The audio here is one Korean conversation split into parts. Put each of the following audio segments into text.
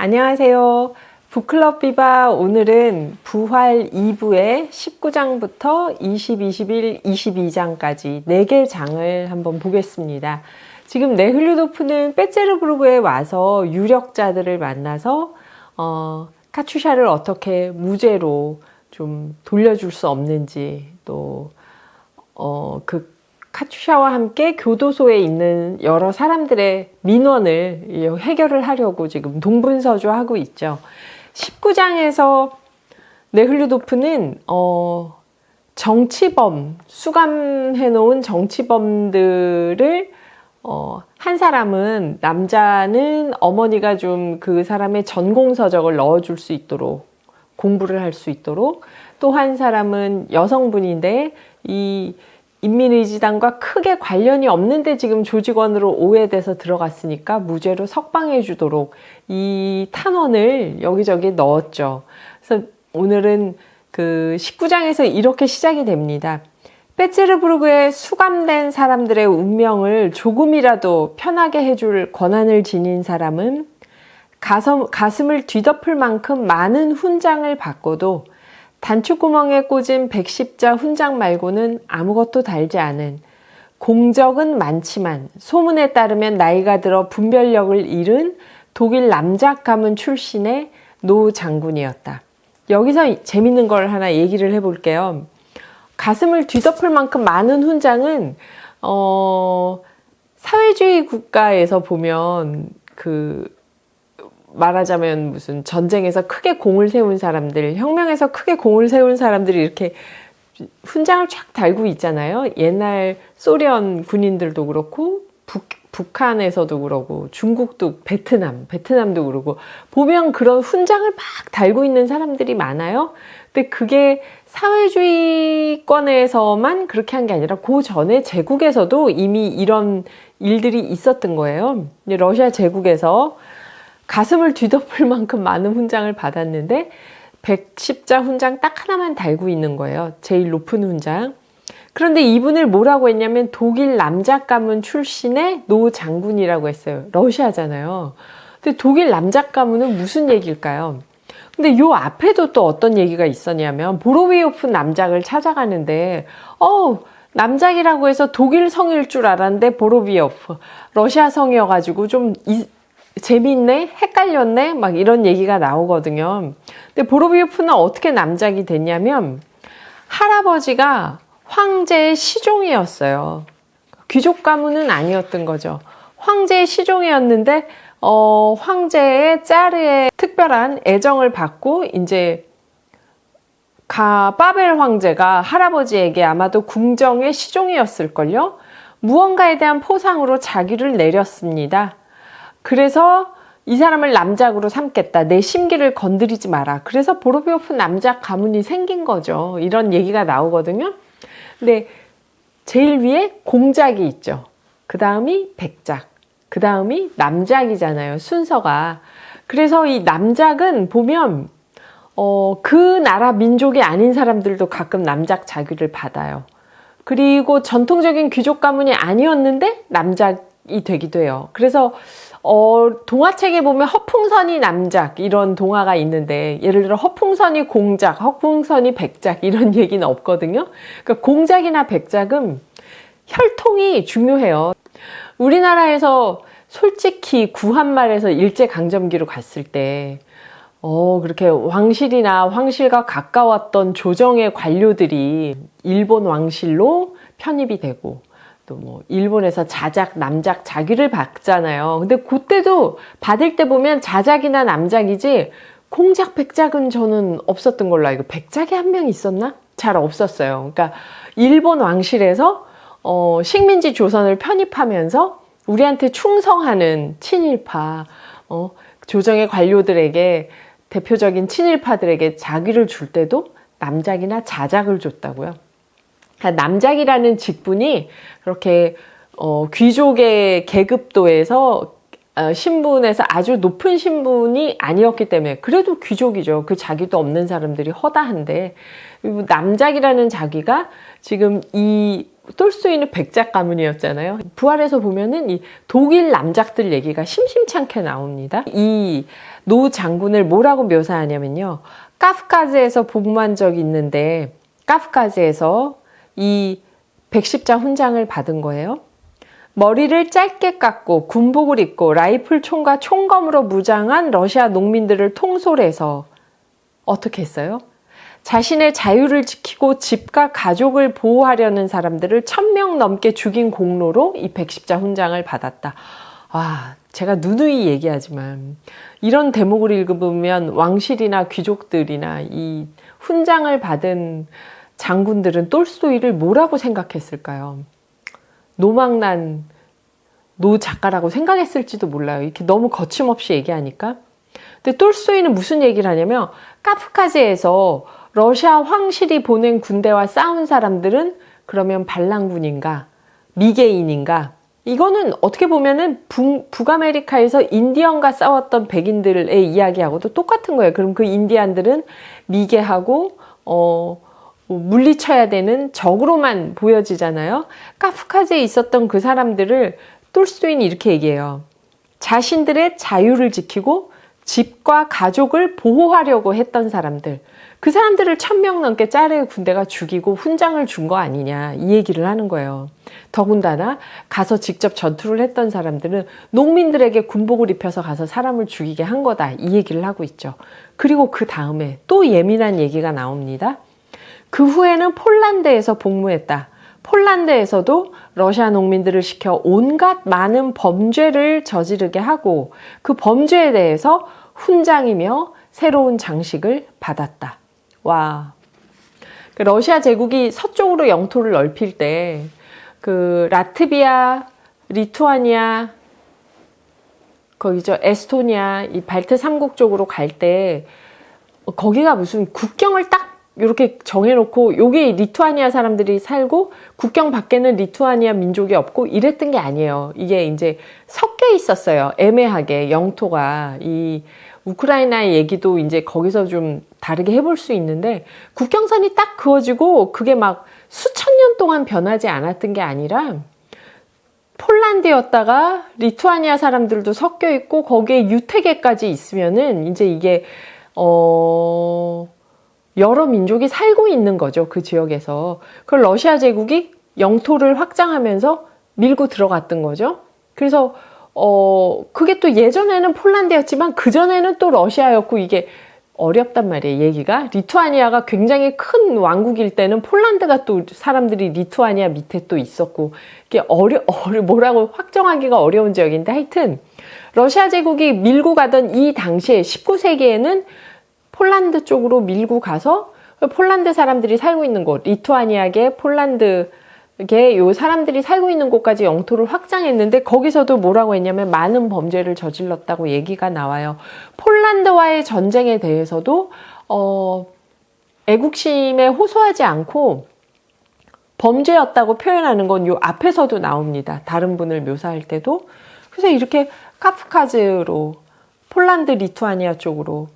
안녕하세요. 북클럽 비바 오늘은 부활 2부의 19장부터 20, 21, 22장까지 4개 장을 한번 보겠습니다. 지금 네흘류도프는 빼제르부르크에 와서 유력자들을 만나서 카츄샤를 어떻게 무죄로 좀 돌려줄 수 없는지 또 그 카츄샤와 함께 교도소에 있는 여러 사람들의 민원을 해결을 하려고 지금 동분서주하고 있죠. 19장에서 네흘류도프는 정치범, 수감해 놓은 정치범들을 한 사람은, 남자는 어머니가 좀 그 사람의 전공서적을 넣어줄 수 있도록, 공부를 할 수 있도록, 또 한 사람은 여성분인데 이 인민의지당과 크게 관련이 없는데 지금 조직원으로 오해돼서 들어갔으니까 무죄로 석방해 주도록 이 탄원을 여기저기 넣었죠. 그래서 오늘은 그 19장에서 이렇게 시작이 됩니다. 빼제르부르크에 수감된 사람들의 운명을 조금이라도 편하게 해줄 권한을 지닌 사람은 가슴을 뒤덮을 만큼 많은 훈장을 받고도 단추구멍에 꽂은 110자 훈장 말고는 아무것도 달지 않은, 공적은 많지만 소문에 따르면 나이가 들어 분별력을 잃은 독일 남작 가문 출신의 노 장군이었다. 여기서 재밌는 걸 하나 얘기를 해볼게요. 가슴을 뒤덮을 만큼 많은 훈장은 사회주의 국가에서 보면 말하자면 무슨 전쟁에서 크게 공을 세운 사람들, 혁명에서 크게 공을 세운 사람들이 이렇게 훈장을 쫙 달고 있잖아요. 옛날 소련 군인들도 그렇고 북한에서도 그러고 중국도, 베트남도 그러고 보면 그런 훈장을 막 달고 있는 사람들이 많아요. 근데 그게 사회주의권에서만 그렇게 한 게 아니라 그 전에 제국에서도 이미 이런 일들이 있었던 거예요. 러시아 제국에서 가슴을 뒤덮을 만큼 많은 훈장을 받았는데 110자 훈장 딱 하나만 달고 있는 거예요. 제일 높은 훈장. 그런데 이분을 뭐라고 했냐면 독일 남작 가문 출신의 노 장군이라고 했어요. 러시아잖아요. 근데 독일 남작 가문은 무슨 얘기일까요? 근데 요 앞에도 또 어떤 얘기가 있었냐면 보로비오프 남작을 찾아가는데 남작이라고 해서 독일 성일 줄 알았는데 보로비오프 러시아 성이어가지고 좀 재밌네? 헷갈렸네? 막 이런 얘기가 나오거든요. 근데 보로비오프는 어떻게 남작이 됐냐면 할아버지가 황제의 시종이었어요. 귀족 가문은 아니었던 거죠. 황제의 시종이었는데 황제의 짜르의 특별한 애정을 받고 이제 바벨 황제가 할아버지에게 아마도 궁정의 시종이었을걸요. 무언가에 대한 포상으로 자기를 내렸습니다. 그래서 이 사람을 남작으로 삼겠다. 내 심기를 건드리지 마라. 그래서 보로비오프 남작 가문이 생긴 거죠. 이런 얘기가 나오거든요. 근데 제일 위에 공작이 있죠. 그 다음이 백작. 그 다음이 남작이잖아요. 순서가. 그래서 이 남작은 보면 그 나라 민족이 아닌 사람들도 가끔 남작 자귀를 받아요. 그리고 전통적인 귀족 가문이 아니었는데 남작이 되기도 해요. 그래서 동화책에 보면 허풍선이 남작 이런 동화가 있는데 예를 들어 허풍선이 공작, 허풍선이 백작 이런 얘기는 없거든요. 그러니까 공작이나 백작은 혈통이 중요해요. 우리나라에서 솔직히 구한말에서 일제강점기로 갔을 때 그렇게 왕실이나 황실과 가까웠던 조정의 관료들이 일본 왕실로 편입이 되고 또 뭐 일본에서 자작, 남작, 자귀를 받잖아요. 근데 그때도 받을 때 보면 자작이나 남작이지 공작, 백작은 저는 없었던 걸로 알고, 백작이 한 명 있었나? 잘 없었어요. 그러니까 일본 왕실에서 식민지 조선을 편입하면서 우리한테 충성하는 친일파, 조정의 관료들에게, 대표적인 친일파들에게 자귀를 줄 때도 남작이나 자작을 줬다고요. 남작이라는 직분이 그렇게 귀족의 계급도에서 신분에서 아주 높은 신분이 아니었기 때문에, 그래도 귀족이죠. 그 자기도 없는 사람들이 허다한데, 남작이라는 자기가 지금 이 톨스토이는 백작 가문이었잖아요. 부활에서 보면은 이 독일 남작들 얘기가 심심찮게 나옵니다. 이 노 장군을 뭐라고 묘사하냐면요. 카프카즈에서 복무한 적이 있는데 카프카즈에서 이 백십자 훈장을 받은 거예요. 머리를 짧게 깎고 군복을 입고 라이플 총과 총검으로 무장한 러시아 농민들을 통솔해서 어떻게 했어요? 자신의 자유를 지키고 집과 가족을 보호하려는 사람들을 1000명 넘게 죽인 공로로 이 백십자 훈장을 받았다. 와, 제가 누누이 얘기하지만 이런 대목을 읽으면 왕실이나 귀족들이나 이 훈장을 받은 장군들은 톨스토이를 뭐라고 생각했을까요? 노망난 노 작가라고 생각했을지도 몰라요. 이렇게 너무 거침없이 얘기하니까. 근데 톨스토이는 무슨 얘기를 하냐면 카프카즈에서 러시아 황실이 보낸 군대와 싸운 사람들은 그러면 반란군인가 미개인인가, 이거는 어떻게 보면은 북아메리카에서 인디언과 싸웠던 백인들의 이야기하고도 똑같은 거예요. 그럼 그 인디안들은 미개하고 물리쳐야 되는 적으로만 보여지잖아요. 카프카즈에 있었던 그 사람들을 톨스토이는 이렇게 얘기해요. 자신들의 자유를 지키고 집과 가족을 보호하려고 했던 사람들, 그 사람들을 1000명 넘게 짜르의 군대가 죽이고 훈장을 준 거 아니냐, 이 얘기를 하는 거예요. 더군다나 가서 직접 전투를 했던 사람들은 농민들에게 군복을 입혀서 가서 사람을 죽이게 한 거다, 이 얘기를 하고 있죠. 그리고 그 다음에 또 예민한 얘기가 나옵니다. 그 후에는 폴란드에서 복무했다. 폴란드에서도 러시아 농민들을 시켜 온갖 많은 범죄를 저지르게 하고 그 범죄에 대해서 훈장이며 새로운 장식을 받았다. 와, 러시아 제국이 서쪽으로 영토를 넓힐 때 그 라트비아, 리투아니아, 거기죠, 에스토니아, 이 발트 3국 쪽으로 갈 때 거기가 무슨 국경을 딱 이렇게 정해놓고 여기 리투아니아 사람들이 살고 국경 밖에는 리투아니아 민족이 없고 이랬던 게 아니에요. 이게 이제 섞여 있었어요. 애매하게 영토가. 이 우크라이나의 얘기도 이제 거기서 좀 다르게 해볼 수 있는데 국경선이 딱 그어지고 그게 막 수천 년 동안 변하지 않았던 게 아니라 폴란드였다가 리투아니아 사람들도 섞여 있고 거기에 유태계까지 있으면은 이제 이게 여러 민족이 살고 있는 거죠. 그 지역에서. 그걸 러시아 제국이 영토를 확장하면서 밀고 들어갔던 거죠. 그래서 그게 또 예전에는 폴란드였지만 그전에는 또 러시아였고, 이게 어렵단 말이에요, 얘기가. 리투아니아가 굉장히 큰 왕국일 때는 폴란드가 또 사람들이 리투아니아 밑에 또 있었고, 이게 뭐라고 확정하기가 어려운 지역인데, 하여튼 러시아 제국이 밀고 가던 이 당시에 19세기에는 폴란드 쪽으로 밀고 가서 폴란드 사람들이 살고 있는 곳, 리투아니아계, 폴란드계 요 사람들이 살고 있는 곳까지 영토를 확장했는데 거기서도 뭐라고 했냐면 많은 범죄를 저질렀다고 얘기가 나와요. 폴란드와의 전쟁에 대해서도 애국심에 호소하지 않고 범죄였다고 표현하는 건 요 앞에서도 나옵니다. 다른 분을 묘사할 때도. 그래서 이렇게 카프카즈로 폴란드, 리투아니아 쪽으로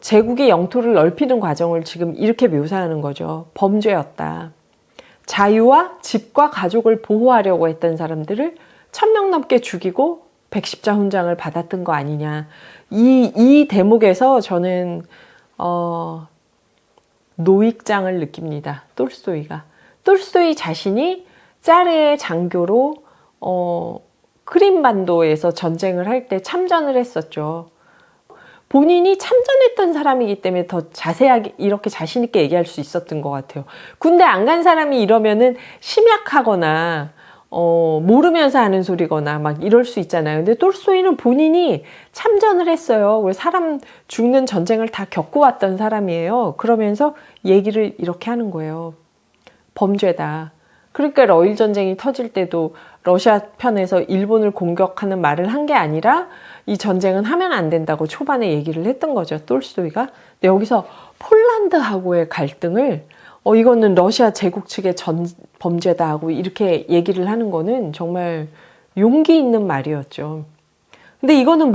제국의 영토를 넓히는 과정을 지금 이렇게 묘사하는 거죠. 범죄였다. 자유와 집과 가족을 보호하려고 했던 사람들을 1000명 넘게 죽이고 백십자 훈장을 받았던 거 아니냐. 이 대목에서 저는 노익장을 느낍니다. 톨스토이가. 톨스토이 자신이 짜르의 장교로 크림반도에서 전쟁을 할 때 참전을 했었죠. 본인이 참전했던 사람이기 때문에 더 자세하게 이렇게 자신 있게 얘기할 수 있었던 것 같아요. 군대 안 간 사람이 이러면은 심약하거나 모르면서 하는 소리거나 막 이럴 수 있잖아요. 근데 톨스토이는 본인이 참전을 했어요. 사람 죽는 전쟁을 다 겪어왔던 사람이에요. 그러면서 얘기를 이렇게 하는 거예요. 범죄다. 그러니까 러일 전쟁이 터질 때도 러시아 편에서 일본을 공격하는 말을 한 게 아니라 이 전쟁은 하면 안 된다고 초반에 얘기를 했던 거죠, 톨스토이가. 근데 여기서 폴란드하고의 갈등을 이거는 러시아 제국 측의 범죄다 하고 이렇게 얘기를 하는 거는 정말 용기 있는 말이었죠. 근데 이거는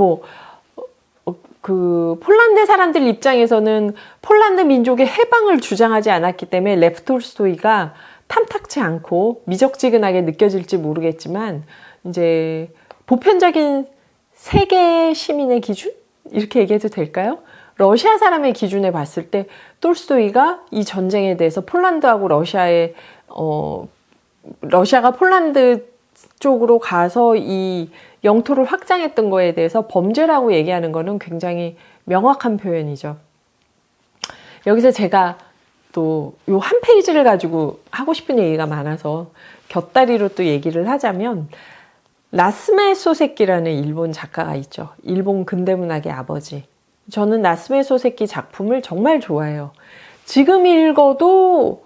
폴란드 사람들 입장에서는 폴란드 민족의 해방을 주장하지 않았기 때문에 레프 톨스토이가 탐탁치 않고 미적지근하게 느껴질지 모르겠지만 이제 보편적인 세계 시민의 기준? 이렇게 얘기해도 될까요? 러시아 사람의 기준에 봤을 때 톨스토이가 이 전쟁에 대해서 폴란드하고 러시아가 폴란드 쪽으로 가서 이 영토를 확장했던 거에 대해서 범죄라고 얘기하는 거는 굉장히 명확한 표현이죠. 여기서 제가 또 요 한 페이지를 가지고 하고 싶은 얘기가 많아서 곁다리로 또 얘기를 하자면, 나스메 소세키라는 일본 작가가 있죠. 일본 근대문학의 아버지. 저는 나스메 소세키 작품을 정말 좋아해요. 지금 읽어도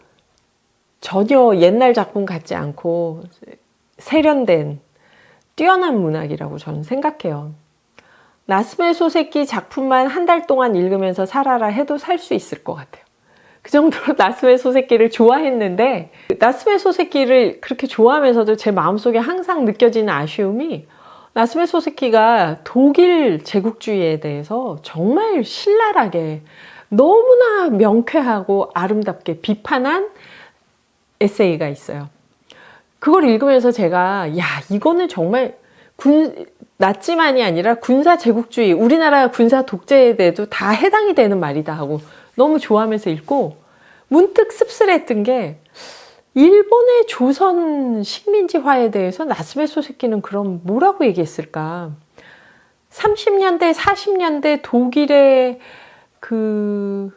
전혀 옛날 작품 같지 않고 세련된 뛰어난 문학이라고 저는 생각해요. 나스메 소세키 작품만 한 달 동안 읽으면서 살아라 해도 살 수 있을 것 같아요. 그 정도로 나스메 소세키를 좋아했는데, 나스메 소세키를 그렇게 좋아하면서도 제 마음속에 항상 느껴지는 아쉬움이, 나스메 소세키가 독일 제국주의에 대해서 정말 신랄하게 너무나 명쾌하고 아름답게 비판한 에세이가 있어요. 그걸 읽으면서 제가 이거는 정말 나치만이 아니라 군사 제국주의, 우리나라 군사 독재에 대해도 다 해당이 되는 말이다 하고 너무 좋아하면서 읽고, 문득 씁쓸했던 게, 일본의 조선 식민지화에 대해서 나스메 소세키는 그럼 뭐라고 얘기했을까? 30년대, 40년대 독일의 그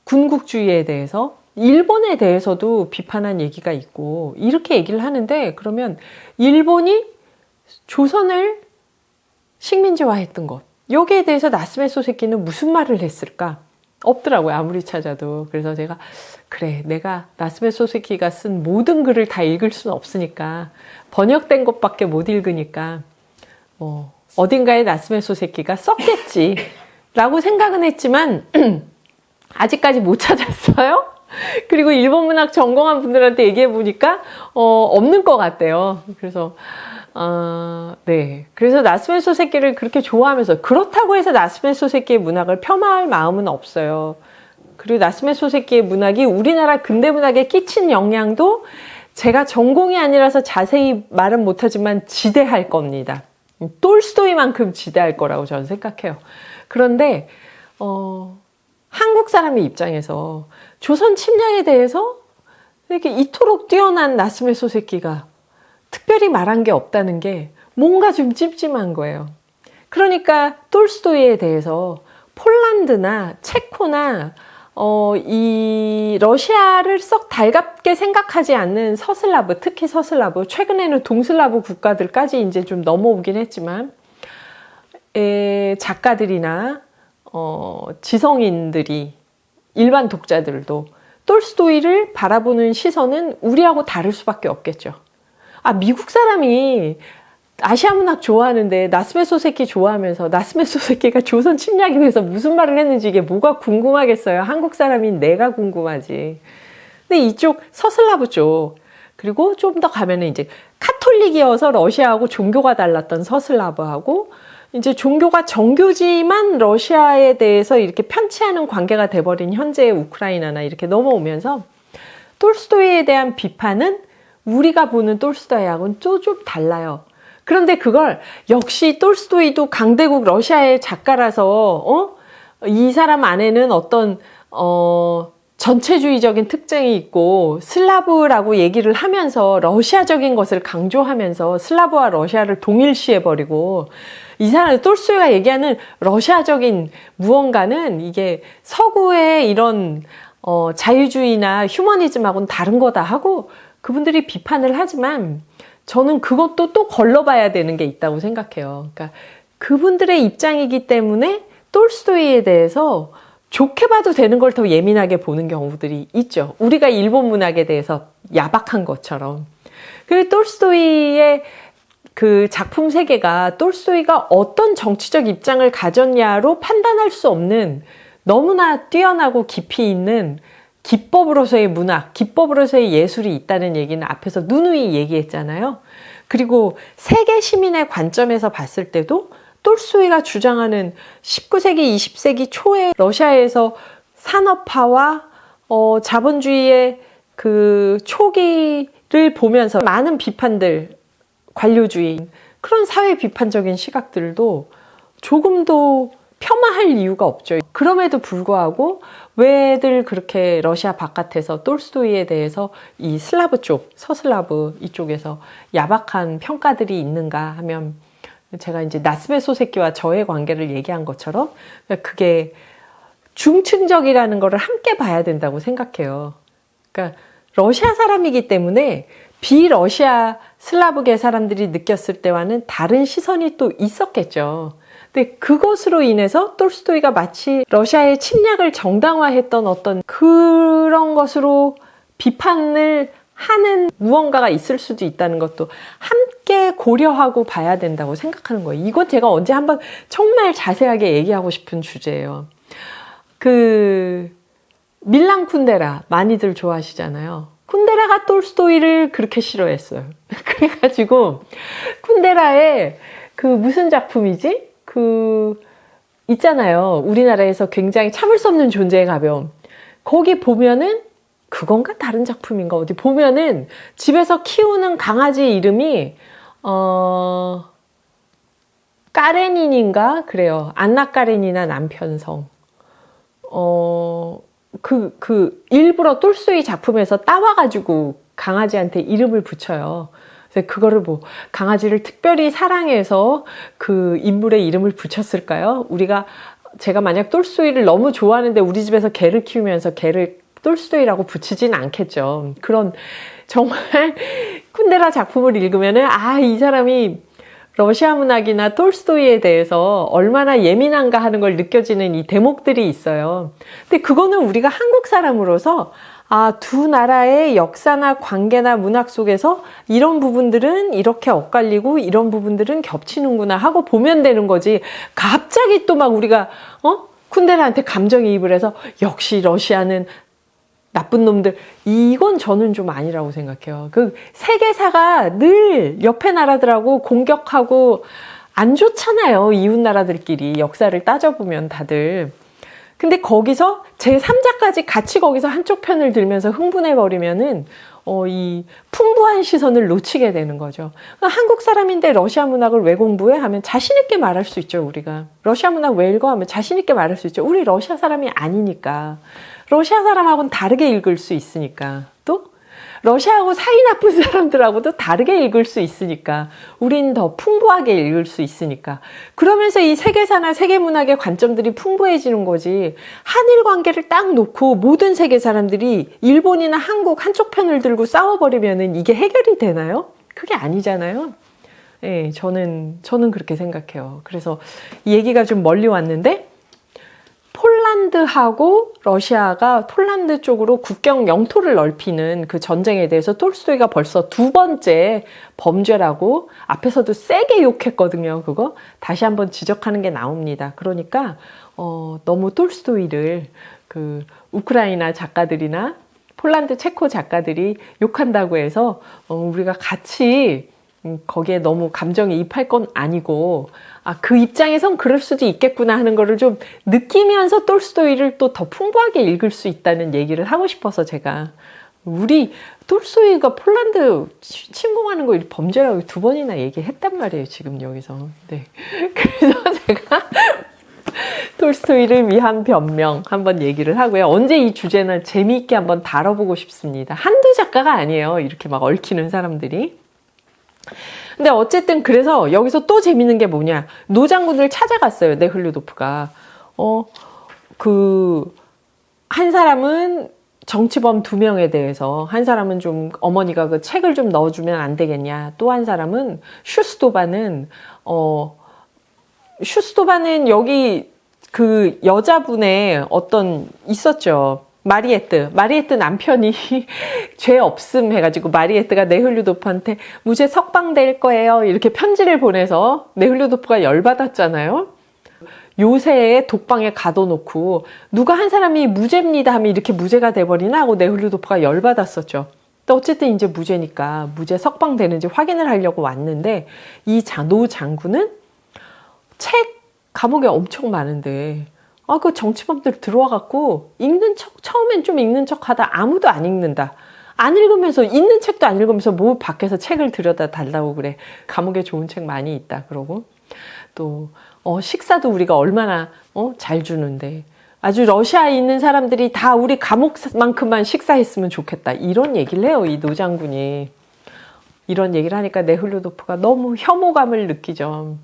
군국주의에 대해서, 일본에 대해서도 비판한 얘기가 있고, 이렇게 얘기를 하는데, 그러면 일본이 조선을 식민지화했던 것, 여기에 대해서 나스메 소세키는 무슨 말을 했을까? 없더라고요, 아무리 찾아도. 그래서 제가, 그래, 내가 나스메 소세키가 쓴 모든 글을 다 읽을 수는 없으니까, 번역된 것밖에 못 읽으니까 어딘가에 나스메 소세키가 썼겠지 라고 생각은 했지만 아직까지 못 찾았어요. 그리고 일본 문학 전공한 분들한테 얘기해 보니까 없는 것 같대요. 그래서 네. 그래서 나스메 소세키를 그렇게 좋아하면서, 그렇다고 해서 나스메 소세키의 문학을 폄하할 마음은 없어요. 그리고 나스메 소세키의 문학이 우리나라 근대문학에 끼친 영향도 제가 전공이 아니라서 자세히 말은 못하지만 지대할 겁니다. 톨스토이만큼 지대할 거라고 저는 생각해요. 그런데 한국 사람의 입장에서 조선 침략에 대해서 이렇게 이토록 뛰어난 나스메 소세키가 특별히 말한 게 없다는 게 뭔가 좀 찜찜한 거예요. 그러니까 톨스토이에 대해서 폴란드나 체코나 이 러시아를 썩 달갑게 생각하지 않는 서슬라브, 특히 서슬라브, 최근에는 동슬라브 국가들까지 이제 좀 넘어오긴 했지만, 작가들이나 지성인들이, 일반 독자들도 톨스토이를 바라보는 시선은 우리하고 다를 수밖에 없겠죠. 미국 사람이 아시아 문학 좋아하는데 나스메 소세키 좋아하면서 나스메 소세키가 조선 침략에 대해서 무슨 말을 했는지 이게 뭐가 궁금하겠어요. 한국 사람인 내가 궁금하지. 근데 이쪽 서슬라브 쪽, 그리고 좀 더 가면은 이제 카톨릭이어서 러시아하고 종교가 달랐던 서슬라브하고, 이제 종교가 정교지만 러시아에 대해서 이렇게 편치하는 관계가 돼버린 현재의 우크라이나나 이렇게 넘어오면서 톨스토이에 대한 비판은 우리가 보는 톨스토이하고는 좀 달라요. 그런데 그걸 역시 톨스토이도 강대국 러시아의 작가라서 이 사람 안에는 어떤 전체주의적인 특징이 있고 슬라브라고 얘기를 하면서 러시아적인 것을 강조하면서 슬라브와 러시아를 동일시해버리고, 이 사람 톨스토이가 얘기하는 러시아적인 무언가는 이게 서구의 이런 자유주의나 휴머니즘하고는 다른 거다 하고 그분들이 비판을 하지만, 저는 그것도 또 걸러봐야 되는 게 있다고 생각해요. 그러니까 그분들의 입장이기 때문에 톨스토이에 대해서 좋게 봐도 되는 걸 더 예민하게 보는 경우들이 있죠. 우리가 일본 문학에 대해서 야박한 것처럼. 그리고 톨스토이의 그 작품 세계가 톨스토이가 어떤 정치적 입장을 가졌냐로 판단할 수 없는 너무나 뛰어나고 깊이 있는 기법으로서의 문학, 기법으로서의 예술이 있다는 얘기는 앞에서 누누이 얘기했잖아요. 그리고 세계 시민의 관점에서 봤을 때도 톨스토이가 주장하는 19세기, 20세기 초에 러시아에서 산업화와 자본주의의 그 초기를 보면서 많은 비판들, 관료주의, 그런 사회 비판적인 시각들도 조금도 폄하할 이유가 없죠. 그럼에도 불구하고 왜들 그렇게 러시아 바깥에서 톨스토이에 대해서 이 슬라브 쪽, 서슬라브 이쪽에서 야박한 평가들이 있는가 하면 제가 이제 나스베 소새끼와 저의 관계를 얘기한 것처럼 그게 중층적이라는 거를 함께 봐야 된다고 생각해요. 그러니까 러시아 사람이기 때문에 비러시아 슬라브계 사람들이 느꼈을 때와는 다른 시선이 또 있었겠죠. 근데 그것으로 인해서 톨스토이가 마치 러시아의 침략을 정당화했던 어떤 그런 것으로 비판을 하는 무언가가 있을 수도 있다는 것도 함께 고려하고 봐야 된다고 생각하는 거예요. 이건 제가 언제 한번 정말 자세하게 얘기하고 싶은 주제예요. 밀란 쿤데라 많이들 좋아하시잖아요. 쿤데라가 톨스토이를 그렇게 싫어했어요. 그래가지고 쿤데라의 무슨 작품이지? 있잖아요. 우리나라에서 굉장히 참을 수 없는 존재의 가벼움. 거기 보면은 그건가? 다른 작품인가? 어디 보면은 집에서 키우는 강아지 이름이 까레닌인가? 그래요. 안나 까레니나 남편 성. 일부러 톨스토이 작품에서 따와가지고 강아지한테 이름을 붙여요. 그래서 그거를 강아지를 특별히 사랑해서 그 인물의 이름을 붙였을까요? 제가 만약 톨스토이를 너무 좋아하는데 우리 집에서 개를 키우면서 개를 톨스토이라고 붙이진 않겠죠. 그런 정말 쿤데라 작품을 읽으면은 이 사람이 러시아 문학이나 톨스토이에 대해서 얼마나 예민한가 하는 걸 느껴지는 이 대목들이 있어요. 근데 그거는 우리가 한국 사람으로서 두 나라의 역사나 관계나 문학 속에서 이런 부분들은 이렇게 엇갈리고 이런 부분들은 겹치는구나 하고 보면 되는 거지. 갑자기 또 막 우리가 쿤데라한테 감정이입을 해서 역시 러시아는 나쁜 놈들, 이건 저는 좀 아니라고 생각해요. 세계사가 늘 옆에 나라들하고 공격하고 안 좋잖아요. 이웃 나라들끼리 역사를 따져보면 다들. 근데 거기서 제3자까지 같이 거기서 한쪽 편을 들면서 흥분해버리면은 이 풍부한 시선을 놓치게 되는 거죠. 한국 사람인데 러시아 문학을 왜 공부해? 하면 자신있게 말할 수 있죠, 우리가. 러시아 문학 왜 읽어? 하면 자신있게 말할 수 있죠. 우리 러시아 사람이 아니니까. 러시아 사람하고는 다르게 읽을 수 있으니까. 또 러시아하고 사이 나쁜 사람들하고도 다르게 읽을 수 있으니까. 우린 더 풍부하게 읽을 수 있으니까. 그러면서 이 세계사나 세계문학의 관점들이 풍부해지는 거지. 한일 관계를 딱 놓고 모든 세계 사람들이 일본이나 한국 한쪽 편을 들고 싸워버리면은 이게 해결이 되나요? 그게 아니잖아요. 네, 저는 그렇게 생각해요. 그래서 이 얘기가 좀 멀리 왔는데 폴란드하고 러시아가 폴란드 쪽으로 국경 영토를 넓히는 그 전쟁에 대해서 톨스토이가 벌써 두 번째 범죄라고 앞에서도 세게 욕했거든요. 그거 다시 한번 지적하는 게 나옵니다. 그러니까 너무 톨스토이를 우크라이나 작가들이나 폴란드 체코 작가들이 욕한다고 해서 우리가 같이 거기에 너무 감정이입할 건 아니고 그 입장에선 그럴 수도 있겠구나 하는 거를 좀 느끼면서 톨스토이를 또 더 풍부하게 읽을 수 있다는 얘기를 하고 싶어서 제가 우리 톨스토이가 폴란드 침공하는 거 범죄라고 두 번이나 얘기했단 말이에요. 지금 여기서. 네. 그래서 제가 톨스토이를 위한 변명 한번 얘기를 하고요. 언제 이 주제는 재미있게 한번 다뤄보고 싶습니다. 한두 작가가 아니에요. 이렇게 막 얽히는 사람들이. 근데 어쨌든 그래서 여기서 또 재밌는 게 뭐냐. 노장군을 찾아갔어요. 네흘류도프가. 한 사람은 정치범 2명에 대해서, 한 사람은 좀 어머니가 그 책을 좀 넣어주면 안 되겠냐. 또 한 사람은 슈스토바는 여기 그 여자분의 있었죠. 마리에트 남편이 죄 없음 해가지고 마리에트가 네흘류도프한테 무죄 석방될 거예요 이렇게 편지를 보내서 네흘류도프가 열받았잖아요. 요새에 독방에 가둬놓고 누가 한 사람이 무죄입니다 하면 이렇게 무죄가 돼버리나 하고 네흘류도프가 열받았었죠. 근데 어쨌든 이제 무죄니까 무죄 석방되는지 확인을 하려고 왔는데 이 노 장군은 책 감옥에 엄청 많은데 그 정치범들 들어와갖고 처음엔 좀 읽는 척 하다 아무도 안 읽는다. 안 읽으면서, 있는 책도 안 읽으면서 밖에서 책을 들여다 달라고 그래. 감옥에 좋은 책 많이 있다. 그러고 또 식사도 우리가 얼마나 잘 주는데 아주 러시아에 있는 사람들이 다 우리 감옥만큼만 식사했으면 좋겠다. 이런 얘기를 해요. 이 노장군이. 이런 얘기를 하니까 네흐류도프가 너무 혐오감을 느끼죠.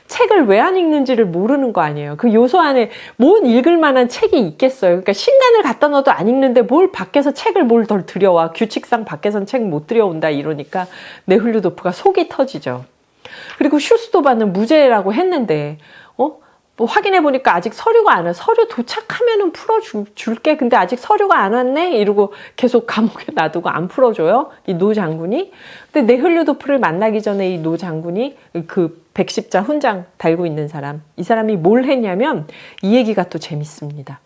책을 왜 안 읽는지를 모르는 거 아니에요. 그 요소 안에 뭔 읽을 만한 책이 있겠어요. 그러니까 신간을 갖다 넣어도 안 읽는데 뭘 밖에서 책을 뭘 덜 들여와. 규칙상 밖에선 책 못 들여온다 이러니까 네흐류도프가 속이 터지죠. 그리고 슈스도바는 무죄라고 했는데 뭐 확인해 보니까 아직 서류가 안 와. 서류 도착하면은 풀어줄게. 근데 아직 서류가 안 왔네? 이러고 계속 감옥에 놔두고 안 풀어줘요. 이 노 장군이. 근데 네흐류도프를 만나기 전에 이 노 장군이 그 110자 훈장 달고 있는 사람. 이 사람이 뭘 했냐면 이 얘기가 또 재밌습니다.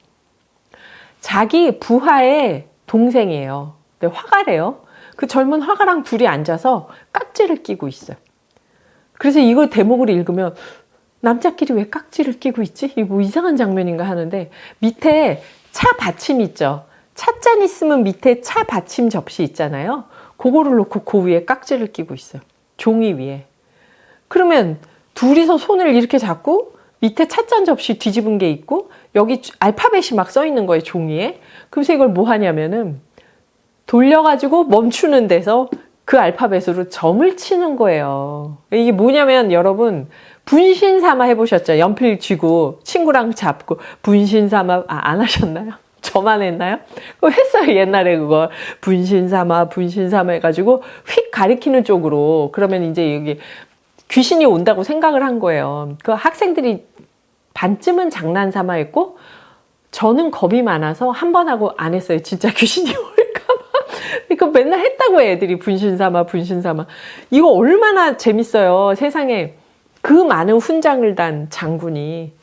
자기 부하의 동생이에요. 근데 화가래요. 그 젊은 화가랑 둘이 앉아서 깍지를 끼고 있어요. 그래서 이걸 대목을 읽으면 남자끼리 왜 깍지를 끼고 있지? 이거 뭐 이상한 장면인가 하는데 밑에 차 받침 있죠. 찻잔 있으면 밑에 차 받침 접시 있잖아요. 그거를 놓고 그 위에 깍지를 끼고 있어요. 종이 위에. 그러면 둘이서 손을 이렇게 잡고 밑에 찻잔 접시 뒤집은 게 있고 여기 알파벳이 막 써 있는 거예요. 종이에. 그래서 이걸 뭐 하냐면은 돌려가지고 멈추는 데서 그 알파벳으로 점을 치는 거예요. 이게 뭐냐면 여러분 분신 삼아 해보셨죠? 연필 쥐고 친구랑 잡고 분신 삼아 안 하셨나요? 저만 했나요? 그거 했어요 옛날에 그거 분신 삼아 해가지고 휙 가리키는 쪽으로 그러면 이제 여기 귀신이 온다고 생각을 한 거예요. 그 학생들이 반쯤은 장난 삼아 했고 저는 겁이 많아서 한 번 하고 안 했어요. 진짜 귀신이 올까봐. 이거 맨날 했다고 애들이 분신 삼아. 이거 얼마나 재밌어요. 세상에. 그 많은 훈장을 단 장군이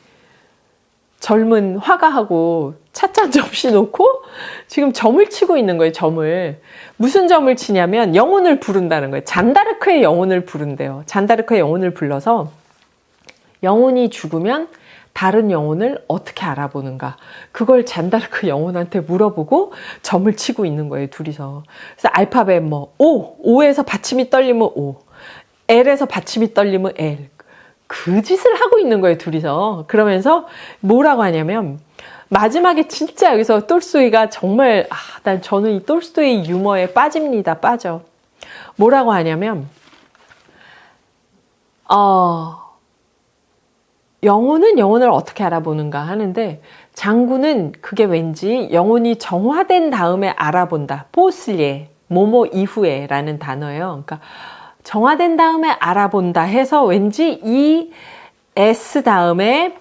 젊은 화가하고 찻잔 접시 놓고 지금 점을 치고 있는 거예요. 점을. 무슨 점을 치냐면 영혼을 부른다는 거예요. 잔다르크의 영혼을 부른대요. 잔다르크의 영혼을 불러서 영혼이 죽으면 다른 영혼을 어떻게 알아보는가. 그걸 잔다르크 영혼한테 물어보고 점을 치고 있는 거예요. 둘이서. 그래서 알파벳 뭐 O에서 받침이 떨리면 O, L에서 받침이 떨리면 L. 그 짓을 하고 있는 거예요, 둘이서. 그러면서 뭐라고 하냐면 마지막에 진짜 여기서 톨스토이가 정말 저는 이 톨스토이 유머에 빠집니다. 빠져. 뭐라고 하냐면 영혼은 영혼을 어떻게 알아보는가 하는데 장군은 그게 왠지 영혼이 정화된 다음에 알아본다. 포슬리에, 뭐뭐 이후에 라는 단어예요. 그러니까 정화된 다음에 알아본다 해서 왠지 이 S 다음에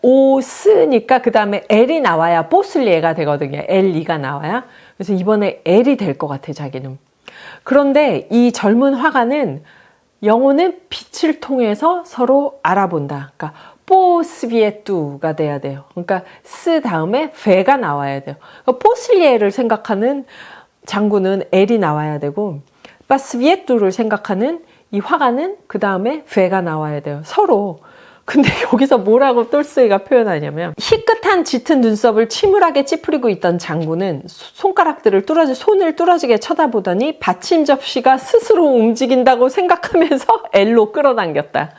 오, 쓰니까 그 다음에 L이 나와야 포슬리에가 되거든요. L-E가 나와야. 그래서 이번에 L이 될 것 같아, 자기는. 그런데 이 젊은 화가는 영혼은 빛을 통해서 서로 알아본다. 그러니까 포스비에뚜가 돼야 돼요. 그러니까 스 다음에 페가 나와야 돼요. 그러니까 포슬리에를 생각하는 장군은 L이 나와야 되고 파스비에뚜를 생각하는 이 화가는 그 다음에 페가 나와야 돼요. 서로. 근데 여기서 뭐라고 톨스토이가 표현하냐면 희끗한 짙은 눈썹을 침울하게 찌푸리고 있던 장군은 손을 뚫어지게 쳐다보더니 받침 접시가 스스로 움직인다고 생각하면서 L로 끌어당겼다.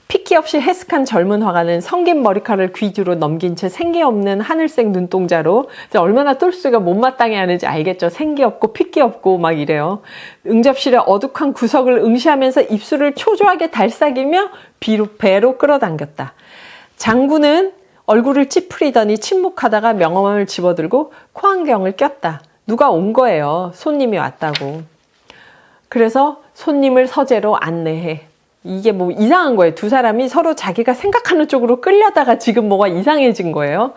피키 없이 해슥한 젊은 화가는 성긴 머리카락을 귀 뒤로 넘긴 채 생기 없는 하늘색 눈동자로 얼마나 톨스토이가 못마땅해 하는지 알겠죠. 생기 없고 피기 없고 막 이래요. 응접실의 어둑한 구석을 응시하면서 입술을 초조하게 달싹이며 배로 끌어당겼다. 장군은 얼굴을 찌푸리더니 침묵하다가 명함을 집어들고 코안경을 꼈다. 누가 온 거예요. 손님이 왔다고. 그래서 손님을 서재로 안내해. 이게 뭐 이상한 거예요. 두 사람이 서로 자기가 생각하는 쪽으로 끌려다가 지금 뭐가 이상해진 거예요.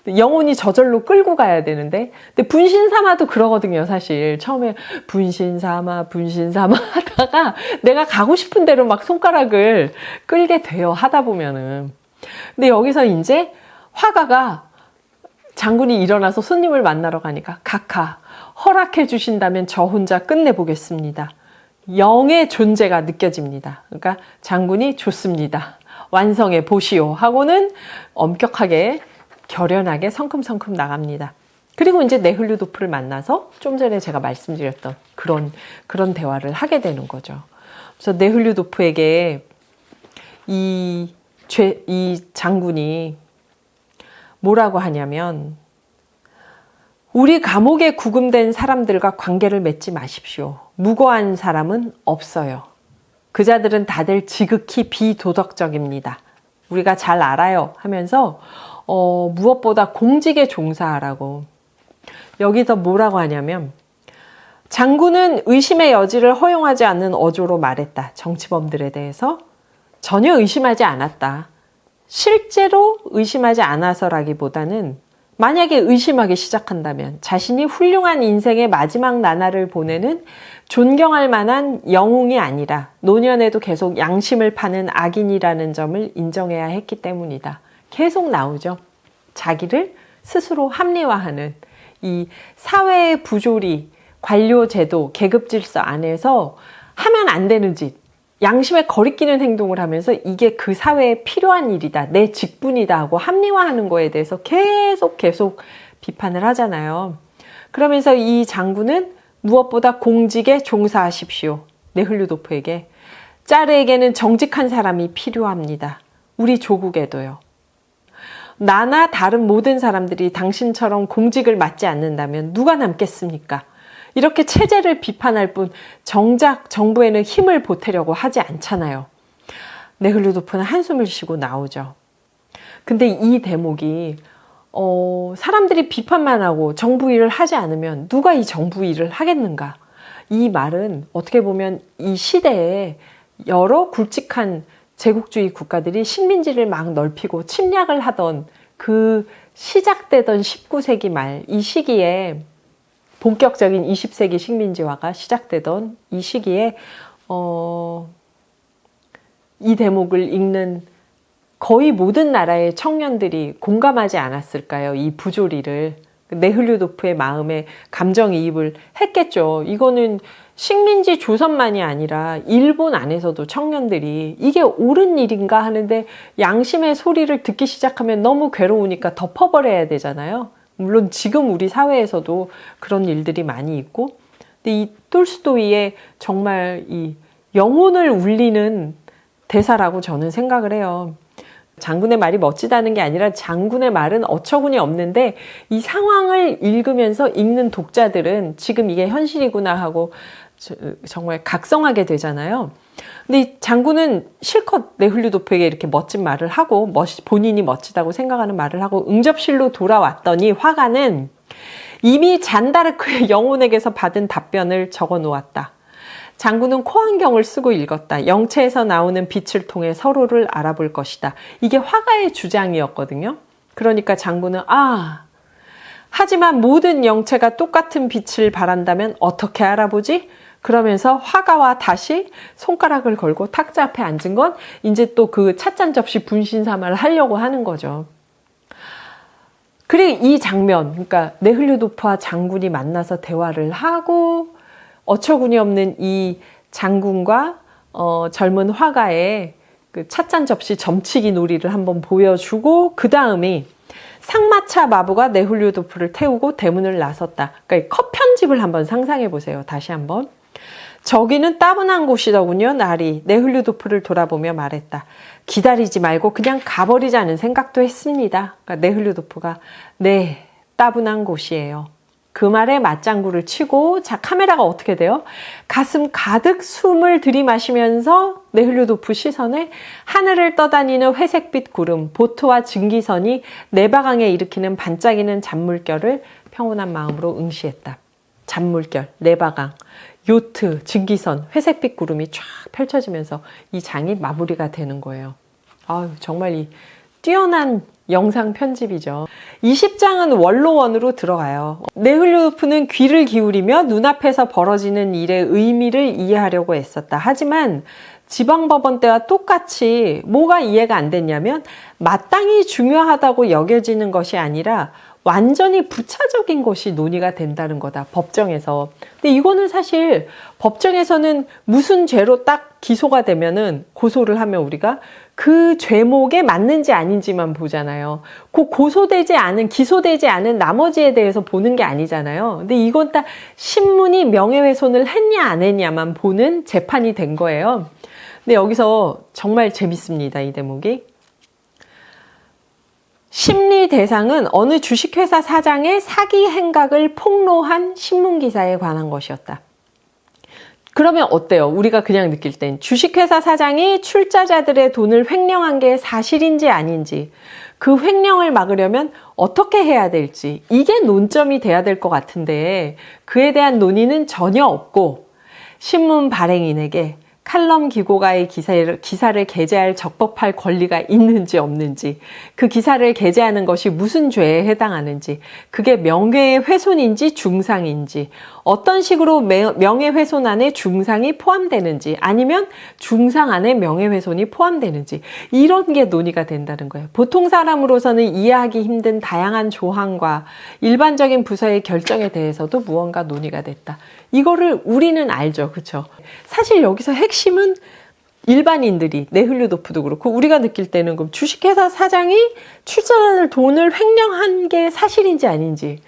영혼이 저절로 끌고 가야 되는데. 근데 분신사마도 그러거든요, 사실. 처음에 분신사마 하다가 내가 가고 싶은 대로 막 손가락을 끌게 돼요, 하다 보면은. 근데 여기서 이제 화가가 장군이 일어나서 손님을 만나러 가니까 각하, 허락해 주신다면 저 혼자 끝내보겠습니다. 영의 존재가 느껴집니다. 그러니까 장군이 좋습니다. 완성해 보시오 하고는 엄격하게 결연하게 성큼성큼 나갑니다. 그리고 이제 네흐류도프를 만나서 좀 전에 제가 말씀드렸던 그런 대화를 하게 되는 거죠. 그래서 네흐류도프에게 이 장군이 뭐라고 하냐면, 우리 감옥에 구금된 사람들과 관계를 맺지 마십시오. 무고한 사람은 없어요. 그 자들은 다들 지극히 비도덕적입니다. 우리가 잘 알아요 하면서 무엇보다 공직에 종사하라고. 여기서 뭐라고 하냐면, 장군은 의심의 여지를 허용하지 않는 어조로 말했다. 정치범들에 대해서 전혀 의심하지 않았다. 실제로 의심하지 않아서라기보다는 만약에 의심하기 시작한다면 자신이 훌륭한 인생의 마지막 나날을 보내는 존경할 만한 영웅이 아니라 노년에도 계속 양심을 파는 악인이라는 점을 인정해야 했기 때문이다. 계속 나오죠. 자기를 스스로 합리화하는 이 사회의 부조리, 관료 제도, 계급 질서 안에서 하면 안 되는 짓, 양심에 거리끼는 행동을 하면서 이게 그 사회에 필요한 일이다, 내 직분이다 하고 합리화하는 거에 대해서 계속 비판을 하잖아요. 그러면서 이 장군은 무엇보다 공직에 종사하십시오. 네흘류도프에게. 짜르에게는 정직한 사람이 필요합니다. 우리 조국에도요. 나나 다른 모든 사람들이 당신처럼 공직을 맡지 않는다면 누가 남겠습니까? 이렇게 체제를 비판할 뿐 정작 정부에는 힘을 보태려고 하지 않잖아요. 네흘류도프는 한숨을 쉬고 나오죠. 근데 이 대목이 사람들이 비판만 하고 정부 일을 하지 않으면 누가 이 정부 일을 하겠는가? 이 말은 어떻게 보면 이 시대에 여러 굵직한 제국주의 국가들이 식민지를 막 넓히고 침략을 하던 그 시작되던 19세기 말 이 시기에 본격적인 20세기 식민지화가 시작되던 이 시기에 이 대목을 읽는 거의 모든 나라의 청년들이 공감하지 않았을까요? 이 부조리를. 네흘류도프의 마음에 감정이입을 했겠죠. 이거는 식민지 조선만이 아니라 일본 안에서도 청년들이 이게 옳은 일인가 하는데 양심의 소리를 듣기 시작하면 너무 괴로우니까 덮어버려야 되잖아요. 물론 지금 우리 사회에서도 그런 일들이 많이 있고, 근데 이 톨스토이의 정말 이 영혼을 울리는 대사라고 저는 생각을 해요. 장군의 말이 멋지다는 게 아니라 장군의 말은 어처구니 없는데 이 상황을 읽으면서 읽는 독자들은 지금 이게 현실이구나 하고 정말 각성하게 되잖아요. 근데 이 장군은 실컷 네흘류도프에게 이렇게 멋진 말을 하고 본인이 멋지다고 생각하는 말을 하고 응접실로 돌아왔더니 화가는 이미 잔다르크의 영혼에게서 받은 답변을 적어 놓았다. 장군은 코안경을 쓰고 읽었다. 영체에서 나오는 빛을 통해 서로를 알아볼 것이다. 이게 화가의 주장이었거든요. 그러니까 장군은 하지만 모든 영체가 똑같은 빛을 발한다면 어떻게 알아보지? 그러면서 화가와 다시 손가락을 걸고 탁자 앞에 앉은 건 이제 또 그 찻잔 접시 분신사마를 하려고 하는 거죠. 그리고 이 장면, 그러니까 네흘류도프와 장군이 만나서 대화를 하고 어처구니 없는 이 장군과 젊은 화가의 그 찻잔 접시 점치기 놀이를 한번 보여주고 그 다음에 상마차 마부가 네흘류도프를 태우고 대문을 나섰다. 그러니까 컵 편집을 한번 상상해 보세요. 다시 한번. 저기는 따분한 곳이더군요. 날이 네흘류도프를 돌아보며 말했다. 기다리지 말고 그냥 가버리자는 생각도 했습니다. 그러니까 네흘류도프가 네, 따분한 곳이에요. 그 말에 맞장구를 치고 자 카메라가 어떻게 돼요? 가슴 가득 숨을 들이마시면서 네흘류도프 시선에 하늘을 떠다니는 회색빛 구름, 보트와 증기선이 네바강에 일으키는 반짝이는 잔물결을 평온한 마음으로 응시했다. 잔물결, 네바강, 요트, 증기선, 회색빛 구름이 쫙 펼쳐지면서 이 장이 마무리가 되는 거예요. 정말 이 뛰어난 영상 편집이죠. 20장은 원로원으로 들어가요. 네흘류도프는 귀를 기울이며 눈앞에서 벌어지는 일의 의미를 이해하려고 애썼다. 하지만 지방법원 때와 똑같이 뭐가 이해가 안 됐냐면 마땅히 중요하다고 여겨지는 것이 아니라 완전히 부차적인 것이 논의가 된다는 거다. 법정에서. 근데 이거는 사실 법정에서는 무슨 죄로 딱 기소가 되면은 고소를 하면 우리가 그 죄목에 맞는지 아닌지만 보잖아요. 그 기소되지 않은 나머지에 대해서 보는 게 아니잖아요. 근데 이건 딱 신문이 명예훼손을 했냐 안 했냐만 보는 재판이 된 거예요. 근데 여기서 정말 재밌습니다. 이 대목이. 심리 대상은 어느 주식회사 사장의 사기 행각을 폭로한 신문기사에 관한 것이었다. 그러면 어때요? 우리가 그냥 느낄 땐 주식회사 사장이 출자자들의 돈을 횡령한 게 사실인지 아닌지, 그 횡령을 막으려면 어떻게 해야 될지, 이게 논점이 돼야 될 것 같은데 그에 대한 논의는 전혀 없고, 신문 발행인에게 칼럼 기고가의 기사를 게재할 적법할 권리가 있는지 없는지, 그 기사를 게재하는 것이 무슨 죄에 해당하는지, 그게 명예훼손인지 중상인지, 어떤 식으로 명예훼손 안에 중상이 포함되는지, 아니면 중상 안에 명예훼손이 포함되는지, 이런 게 논의가 된다는 거예요. 보통 사람으로서는 이해하기 힘든 다양한 조항과 일반적인 부서의 결정에 대해서도 무언가 논의가 됐다. 이거를 우리는 알죠. 그렇죠? 사실 여기서 핵심은 일반인들이, 네흘류도프도 그렇고 우리가 느낄 때는 그럼 주식회사 사장이 출자자들 돈을 횡령한 게 사실인지 아닌지,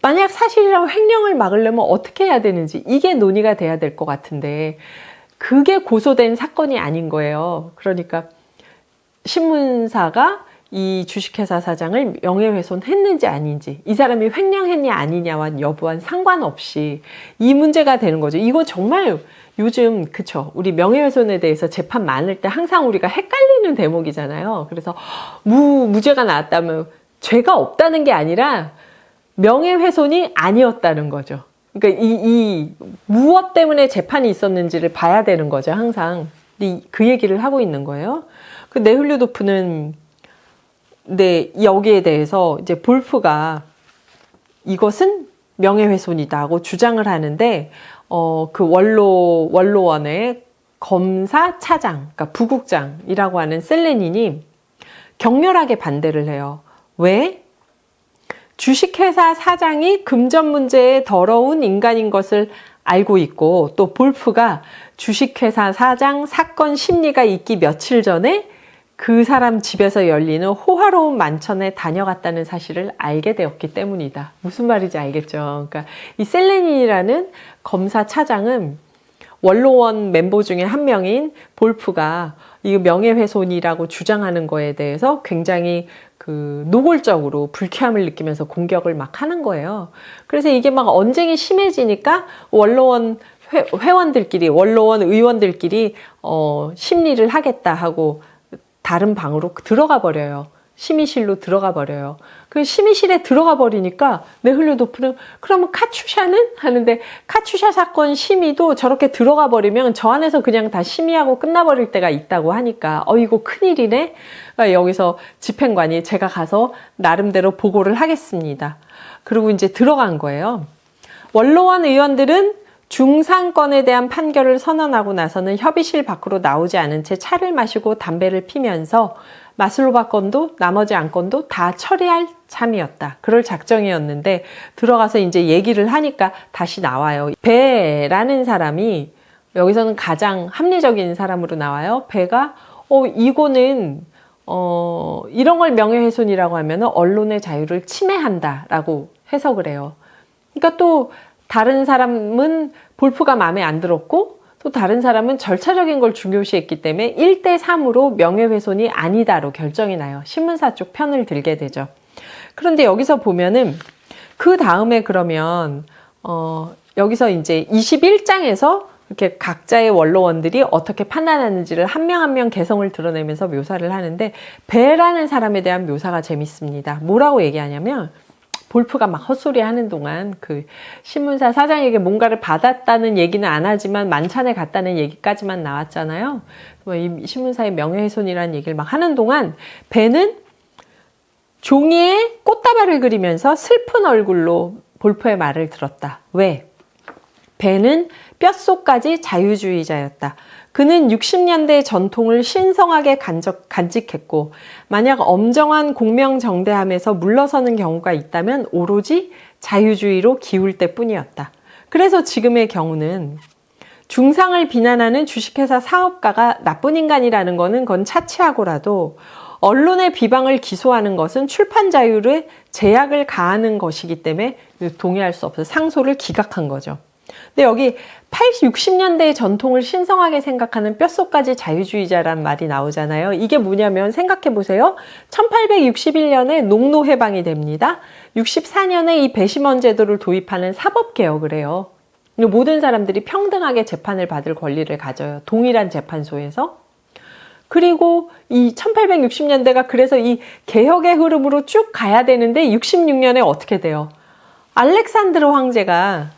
만약 사실이라고 횡령을 막으려면 어떻게 해야 되는지, 이게 논의가 돼야 될 것 같은데 그게 고소된 사건이 아닌 거예요. 그러니까 신문사가 이 주식회사 사장을 명예훼손했는지 아닌지, 이 사람이 횡령했냐 아니냐와 여부와는 상관없이 이 문제가 되는 거죠. 이거 정말 요즘 그쵸, 우리 명예훼손에 대해서 재판 많을 때 항상 우리가 헷갈리는 대목이잖아요. 그래서 무죄가 나왔다면 죄가 없다는 게 아니라 명예훼손이 아니었다는 거죠. 그러니까 이 무엇 때문에 재판이 있었는지를 봐야 되는 거죠, 항상. 그 얘기를 하고 있는 거예요. 그 네흘류도프는 네, 여기에 대해서 이제 볼프가 이것은 명예훼손이다 하고 주장을 하는데, 그 원로원의 검사 차장, 그러니까 부국장이라고 하는 셀레닌이 격렬하게 반대를 해요. 왜? 주식회사 사장이 금전 문제에 더러운 인간인 것을 알고 있고, 또 볼프가 주식회사 사장 사건 심리가 있기 며칠 전에 그 사람 집에서 열리는 호화로운 만찬에 다녀갔다는 사실을 알게 되었기 때문이다. 무슨 말인지 알겠죠? 그러니까 이 셀레닌이라는 검사 차장은 원로원 멤버 중에 한 명인 볼프가 이 명예훼손이라고 주장하는 거에 대해서 굉장히 그 노골적으로 불쾌함을 느끼면서 공격을 막 하는 거예요. 그래서 이게 막 언쟁이 심해지니까 원로원 회원들끼리, 원로원 의원들끼리 심리를 하겠다 하고 다른 방으로 들어가 버려요. 심의실로 들어가 버려요. 그 심의실에 들어가 버리니까 네흘류도프는 그러면 카츄샤는? 하는데, 카츄샤 사건 심의도 저렇게 들어가 버리면 저 안에서 그냥 다 심의하고 끝나버릴 때가 있다고 하니까 이거 큰일이네? 그러니까 여기서 집행관이 제가 가서 나름대로 보고를 하겠습니다. 그리고 이제 들어간 거예요. 원로원 의원들은 중상권에 대한 판결을 선언하고 나서는 협의실 밖으로 나오지 않은 채 차를 마시고 담배를 피면서 마슬로바 건도 나머지 안건도 다 처리할 참이었다. 그럴 작정이었는데 들어가서 이제 얘기를 하니까 다시 나와요. 배라는 사람이 여기서는 가장 합리적인 사람으로 나와요. 배가 이거는 이런 걸 명예훼손이라고 하면 언론의 자유를 침해한다라고 해석을 해요. 그러니까 또 다른 사람은 볼프가 마음에 안 들었고, 또 다른 사람은 절차적인 걸 중요시했기 때문에 1대3으로 명예훼손이 아니다로 결정이 나요. 신문사 쪽 편을 들게 되죠. 그런데 여기서 보면은 그 다음에 그러면 여기서 이제 21장에서 이렇게 각자의 원로원들이 어떻게 판단하는지를 한 명 한 명 개성을 드러내면서 묘사를 하는데, 배라는 사람에 대한 묘사가 재밌습니다. 뭐라고 얘기하냐면, 볼프가 막 헛소리 하는 동안 그 신문사 사장에게 뭔가를 받았다는 얘기는 안 하지만 만찬에 갔다는 얘기까지만 나왔잖아요. 이 신문사의 명예훼손이라는 얘기를 막 하는 동안 배는 종이에 꽃다발을 그리면서 슬픈 얼굴로 볼프의 말을 들었다. 왜? 배는 뼛속까지 자유주의자였다. 그는 60년대의 전통을 신성하게 간직했고, 만약 엄정한 공명정대함에서 물러서는 경우가 있다면 오로지 자유주의로 기울 때뿐이었다. 그래서 지금의 경우는 중상을 비난하는 주식회사 사업가가 나쁜 인간이라는 것은 그건 차치하고라도, 언론의 비방을 기소하는 것은 출판 자유에 제약을 가하는 것이기 때문에 동의할 수 없어서 상소를 기각한 거죠. 근데 여기 60년대의 전통을 신성하게 생각하는 뼛속까지 자유주의자란 말이 나오잖아요. 이게 뭐냐면 생각해 보세요. 1861년에 농노 해방이 됩니다. 64년에 이 배심원 제도를 도입하는 사법개혁을 해요. 모든 사람들이 평등하게 재판을 받을 권리를 가져요. 동일한 재판소에서. 그리고 이 1860년대가 그래서 이 개혁의 흐름으로 쭉 가야 되는데 66년에 어떻게 돼요? 알렉산드르 황제가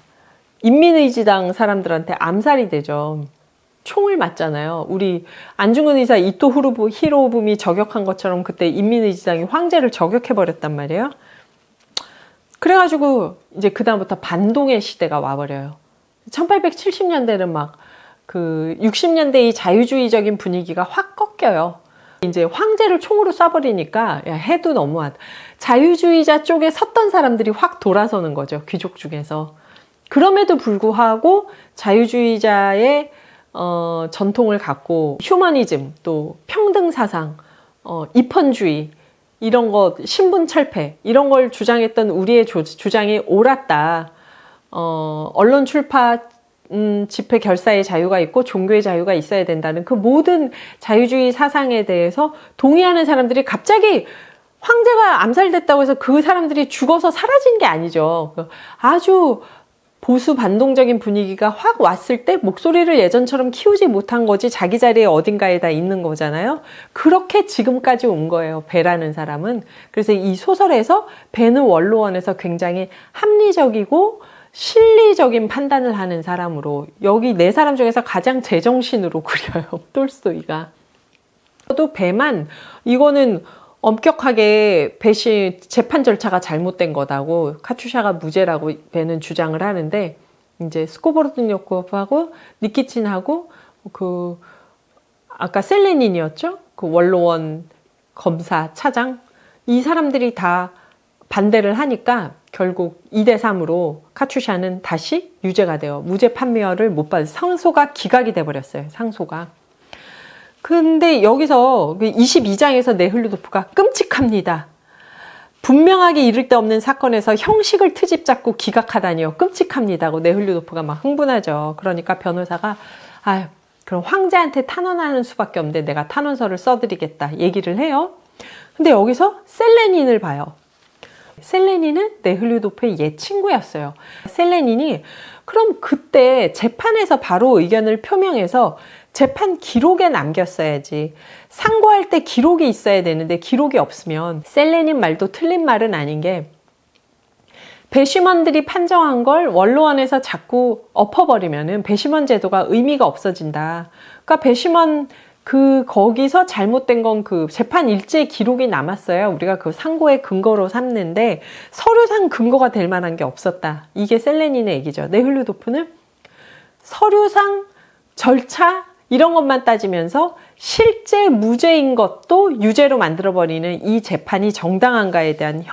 인민의지당 사람들한테 암살이 되죠. 총을 맞잖아요. 우리 안중근 의사 이토 히로부미 저격한 것처럼 그때 인민의지당이 황제를 저격해버렸단 말이에요. 그래가지고 이제 그다음부터 반동의 시대가 와버려요. 1870년대는 막 그 60년대의 자유주의적인 분위기가 확 꺾여요. 이제 황제를 총으로 쏴버리니까 야, 해도 너무하다. 자유주의자 쪽에 섰던 사람들이 확 돌아서는 거죠. 귀족 중에서. 그럼에도 불구하고 자유주의자의 전통을 갖고 휴머니즘, 또 평등사상, 입헌주의 이런 것, 신분철폐 이런 걸 주장했던 우리의 주장이 옳았다. 언론 출파, 집회 결사의 자유가 있고 종교의 자유가 있어야 된다는 그 모든 자유주의 사상에 대해서 동의하는 사람들이 갑자기 황제가 암살됐다고 해서 그 사람들이 죽어서 사라진 게 아니죠. 아주 보수 반동적인 분위기가 확 왔을 때 목소리를 예전처럼 키우지 못한 거지 자기 자리에 어딘가에 다 있는 거잖아요. 그렇게 지금까지 온 거예요. 배라는 사람은. 그래서 이 소설에서 배는 원로원에서 굉장히 합리적이고 실리적인 판단을 하는 사람으로 여기 네 사람 중에서 가장 제정신으로 그려요. 톨스토이가. 또 배만 이거는 엄격하게 배신 재판 절차가 잘못된 거다고 카투샤가 무죄라고 배는 주장을 하는데 이제 스코보르드니코프하고 니키친하고 그 아까 셀레닌이었죠? 그 원로원 검사 차장 이 사람들이 다 반대를 하니까 결국 2대3으로 카투샤는 다시 유죄가 돼요. 무죄 판결을 못 받아요. 상소가 기각이 돼버렸어요. 상소가. 근데 여기서 22장에서 네흘루도프가 끔찍합니다. 분명하게 이를 데 없는 사건에서 형식을 트집 잡고 기각하다니요. 끔찍합니다고 네흘루도프가 막 흥분하죠. 그러니까 변호사가 아유 그럼 황제한테 탄원하는 수밖에 없는데 내가 탄원서를 써드리겠다 얘기를 해요. 근데 여기서 셀레닌을 봐요. 셀레닌은 네흘루도프의 옛 친구였어요. 셀레닌이 그럼 그때 재판에서 바로 의견을 표명해서 재판 기록에 남겼어야지. 상고할 때 기록이 있어야 되는데 기록이 없으면 셀레닌 말도 틀린 말은 아닌 게 배심원들이 판정한 걸 원로원에서 자꾸 엎어버리면은 배심원 제도가 의미가 없어진다. 그러니까 배심원 거기서 잘못된 건 그 재판 일제 기록이 남았어요. 우리가 그 상고의 근거로 삼는데 서류상 근거가 될 만한 게 없었다. 이게 셀레닌의 얘기죠. 네흘루도프는 서류상 절차 이런 것만 따지면서 실제 무죄인 것도 유죄로 만들어버리는 이 재판이 정당한가에 대한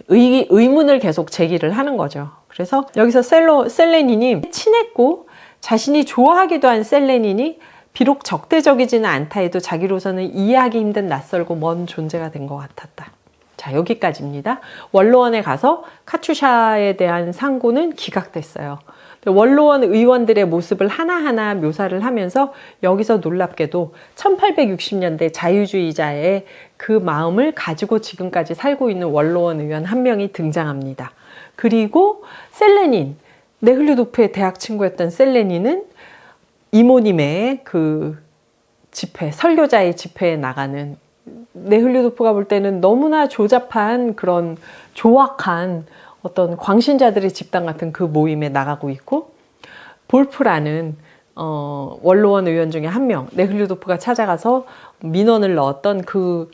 의문을 계속 제기를 하는 거죠. 그래서 여기서 셀레닌이 친했고 자신이 좋아하기도 한 셀레닌이 비록 적대적이지는 않다 해도 자기로서는 이해하기 힘든 낯설고 먼 존재가 된 것 같았다. 자, 여기까지입니다. 원로원에 가서 카투샤에 대한 상고는 기각됐어요. 원로원 의원들의 모습을 하나하나 묘사를 하면서 여기서 놀랍게도 1860년대 자유주의자의 그 마음을 가지고 지금까지 살고 있는 원로원 의원 한 명이 등장합니다. 그리고 셀레닌, 네흘루도프의 대학 친구였던 셀레닌은 이모님의 그 집회, 설교자의 집회에 나가는 네흘루도프가 볼 때는 너무나 조잡한 그런 조악한 어떤 광신자들의 집단 같은 그 모임에 나가고 있고 볼프라는 원로원 의원 중에 한 명, 네흘루도프가 찾아가서 민원을 넣었던 그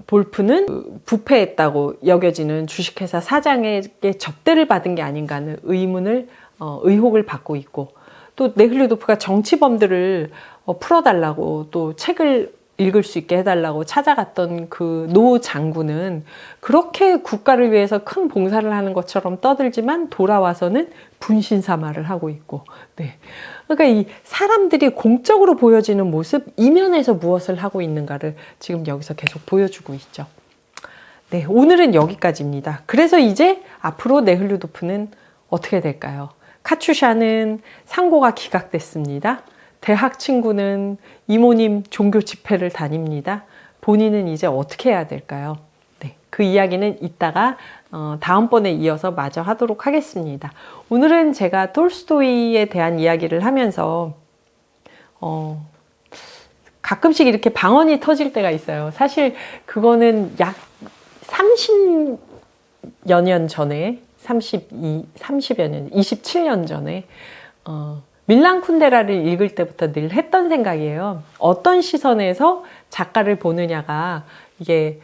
볼프는 부패했다고 여겨지는 주식회사 사장에게 접대를 받은 게 아닌가 하는 의혹을 받고 있고 또 네흘루도프가 정치범들을 풀어달라고 또 책을 읽을 수 있게 해달라고 찾아갔던 그 노 장군은 그렇게 국가를 위해서 큰 봉사를 하는 것처럼 떠들지만 돌아와서는 분신사마를 하고 있고, 네. 그러니까 이 사람들이 공적으로 보여지는 모습 이면에서 무엇을 하고 있는가를 지금 여기서 계속 보여주고 있죠. 네, 오늘은 여기까지입니다. 그래서 이제 앞으로 네흘루도프는 어떻게 될까요? 카츄샤는 상고가 기각됐습니다. 대학 친구는 이모님 종교 집회를 다닙니다. 본인은 이제 어떻게 해야 될까요? 네, 그 이야기는 이따가 다음번에 이어서 마저 하도록 하겠습니다. 오늘은 제가 톨스토이에 대한 이야기를 하면서 가끔씩 이렇게 방언이 터질 때가 있어요. 사실 그거는 약 30여 년 전에 30여 년, 27년 전에 밀란 쿤데라를 읽을 때부터 늘 했던 생각이에요. 어떤 시선에서 작가를 보느냐가 이게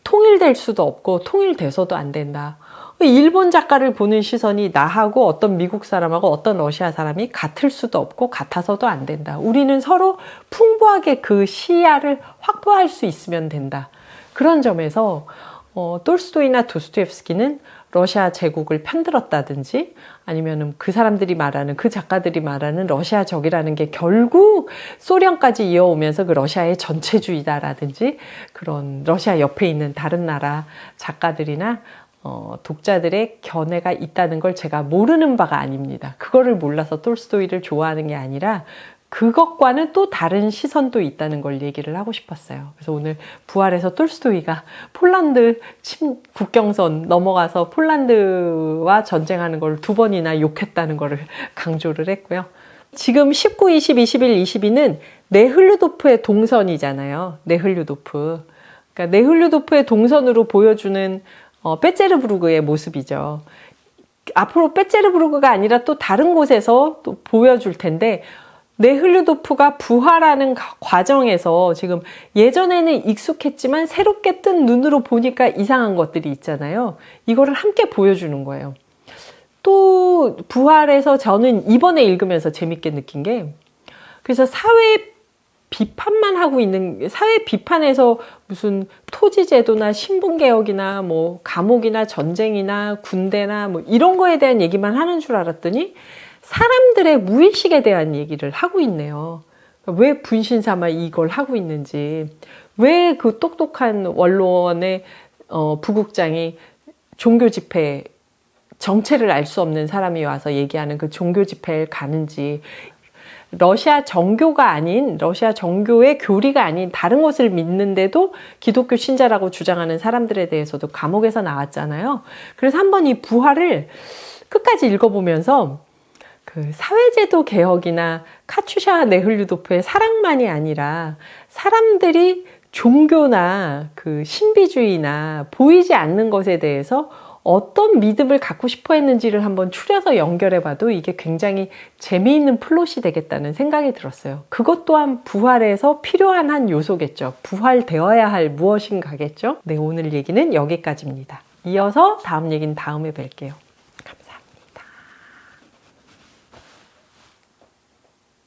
통일될 수도 없고 통일돼서도 안 된다. 일본 작가를 보는 시선이 나하고 어떤 미국 사람하고 어떤 러시아 사람이 같을 수도 없고 같아서도 안 된다. 우리는 서로 풍부하게 그 시야를 확보할 수 있으면 된다. 그런 점에서 톨스토이나 도스토옙스키는 러시아 제국을 편들었다든지 아니면은 그 사람들이 말하는 그 작가들이 말하는 러시아적이라는 게 결국 소련까지 이어오면서 그 러시아의 전체주의다라든지 그런 러시아 옆에 있는 다른 나라 작가들이나 독자들의 견해가 있다는 걸 제가 모르는 바가 아닙니다. 그거를 몰라서 톨스토이를 좋아하는 게 아니라 그것과는 또 다른 시선도 있다는 걸 얘기를 하고 싶었어요. 그래서 오늘 부활에서 톨스토이가 폴란드 국경선 넘어가서 폴란드와 전쟁하는 걸 2번이나 욕했다는 거를 강조를 했고요. 지금 19, 20, 21, 22는 네흘류도프의 동선이잖아요. 네흘류도프. 그러니까 네흘류도프의 동선으로 보여주는 빼제르부르크의 모습이죠. 앞으로 빼제르부르크가 아니라 또 다른 곳에서 또 보여줄 텐데 네흘류도프가 부활하는 과정에서 지금 예전에는 익숙했지만 새롭게 뜬 눈으로 보니까 이상한 것들이 있잖아요. 이거를 함께 보여주는 거예요. 또 부활에서 저는 이번에 읽으면서 재밌게 느낀 게 그래서 사회 비판만 하고 있는 사회 비판에서 무슨 토지제도나 신분개혁이나 뭐 감옥이나 전쟁이나 군대나 뭐 이런 거에 대한 얘기만 하는 줄 알았더니 사람들의 무의식에 대한 얘기를 하고 있네요. 왜 분신삼아 이걸 하고 있는지, 왜 그 똑똑한 원로원의 부국장이 종교 집회 정체를 알 수 없는 사람이 와서 얘기하는 그 종교 집회를 가는지, 러시아 정교가 아닌 러시아 정교의 교리가 아닌 다른 것을 믿는데도 기독교 신자라고 주장하는 사람들에 대해서도 감옥에서 나왔잖아요. 그래서 한번 이 부활을 끝까지 읽어보면서 그 사회제도 개혁이나 카츄샤 네흘류도프의 사랑만이 아니라 사람들이 종교나 그 신비주의나 보이지 않는 것에 대해서 어떤 믿음을 갖고 싶어 했는지를 한번 추려서 연결해 봐도 이게 굉장히 재미있는 플롯이 되겠다는 생각이 들었어요. 그것 또한 부활에서 필요한 한 요소겠죠. 부활되어야 할 무엇인가겠죠. 네, 오늘 얘기는 여기까지입니다. 이어서 다음 얘기는 다음에 뵐게요.